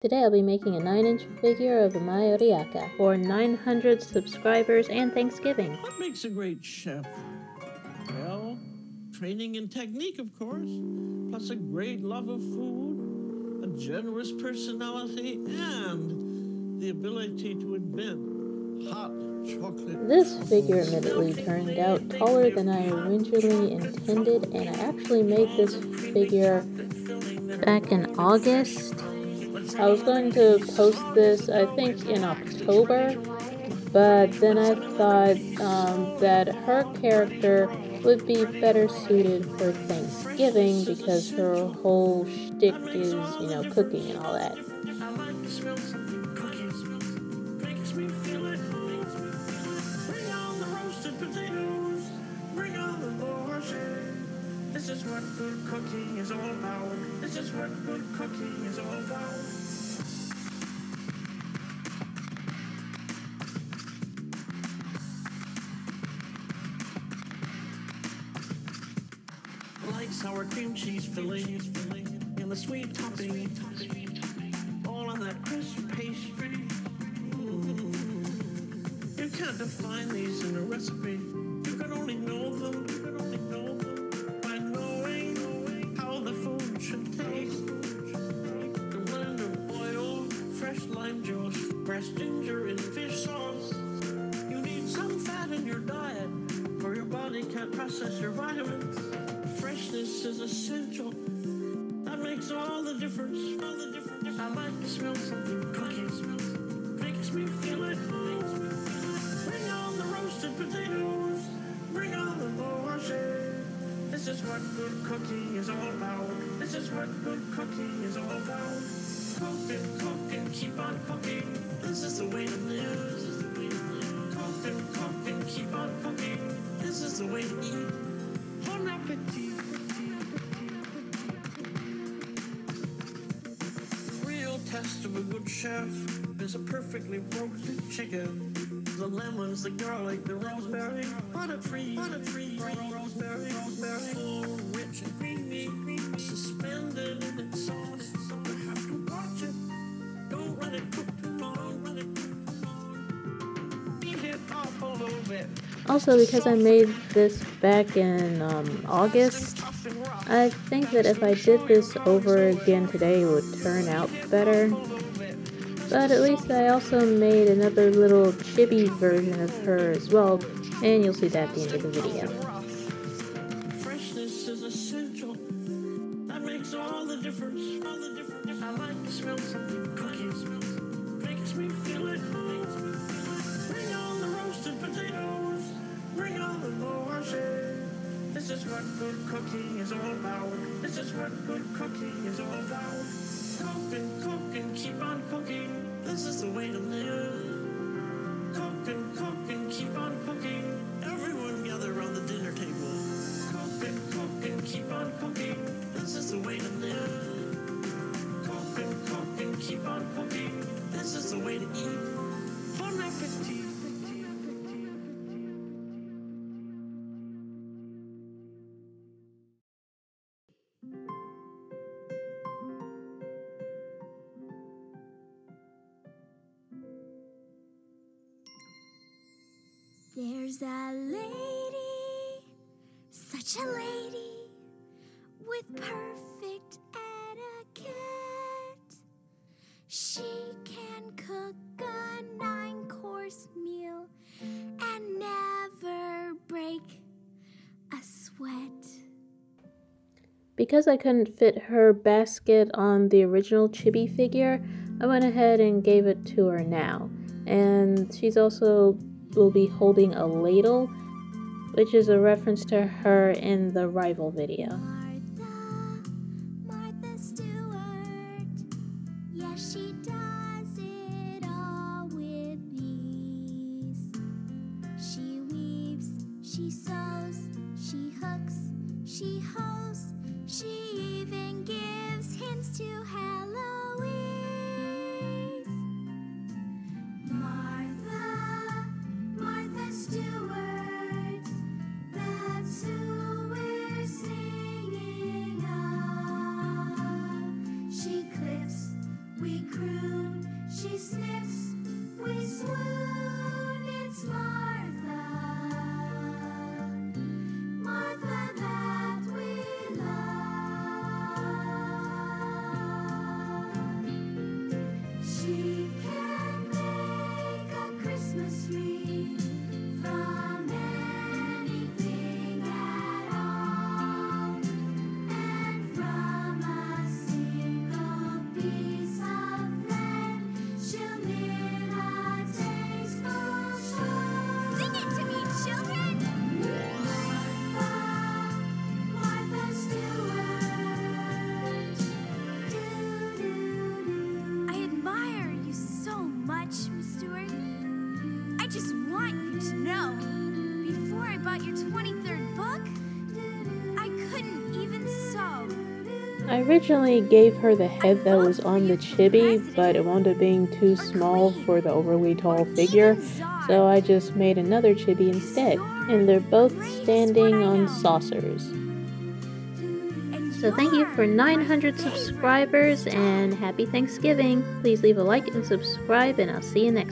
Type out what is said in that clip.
Today I'll be making a 9-inch figure of Amai Odayaka for 900 subscribers and Thanksgiving. What makes a great chef? Well, training and technique, of course, plus a great love of food, a generous personality, and the ability to invent hot chocolate. This figure admittedly turned out taller than I originally intended, and I actually made this figure back in August. I was going to post this, I think, in October, but then I thought that her character would be better suited for Thanksgiving because her whole shtick is, cooking and all that. This is what good cooking is all about. This is what good cooking is all about. Like sour cream cheese filling and the sweet topping, all on that crisp pastry. You can't define these in a recipe. You can only know them. By knowing how the food should taste. The blend of oil, fresh lime juice, fresh ginger, and fish sauce. You need some fat in your diet, or your body can't process your vitamins. Freshness is essential. That makes all the difference. I like to smell something cooking. Makes me feel it. Bring on the roasted potatoes. Bring on the bourgeois. This is what good cooking is all about. This is what good cooking is all about. Cook and keep on cooking. This is the way to live. Cook and keep on cooking. This is the way to eat. Bon appetit. Real test of a good chef is a perfectly roasted chicken. The lemons, the garlic, the rosemary, butter-free, rosemary, full, rich and creamy, suspended in its sauce. You have to watch it. Don't let it cook too long. Beat it up a little bit. Also, because I made this back in August, I think that if I did this over again today, it would turn out better. But at least I also made another little chibi version of her as well, and you'll see that at the end of the video. Freshness is essential. That makes all the difference. I like to smell something cooking. Makes me feel it. Bring on the roasted potatoes. Bring on the bourgeois. This is what good cooking is all about. This is what good cooking is all about. Cook and keep on cooking. This is the way to live. Cook and keep on cooking. Everyone gather around the dinner table. Cook and keep on cooking. This is the way to live. Cook and keep on cooking. This is the way to eat. Bon appetit. There's a lady, such a lady, with perfect etiquette. She can cook a 9-course meal and never break a sweat. Because I couldn't fit her basket on the original chibi figure, I went ahead and gave it to her now. And she's also will be holding a ladle, which is a reference to her in the rival video. Martha Stewart, yes, she does it all with ease. She weaves, she sews, she hooks, she hosts, she even gives hints to Heloise. Martha Stewart, that's who we're singing of. She clips, we cruise. She sniffs, we swoon, it's Martha. Martha that we love. She can make a Christmas wreath from anything at all. And from a single piece of thread, she'll knit a tasteful shawl. Sing it to me, children! Martha Stewart. I admire you so much, Miss Stewart. I just want you to know, before I bought your 23rd book, I couldn't even sew. I originally gave her the head that was on the chibi, but it wound up being too small for the overly tall figure, so I just made another chibi instead. And they're both standing on saucers. So thank you for 900 subscribers and happy Thanksgiving. Please leave a like and subscribe, and I'll see you next time.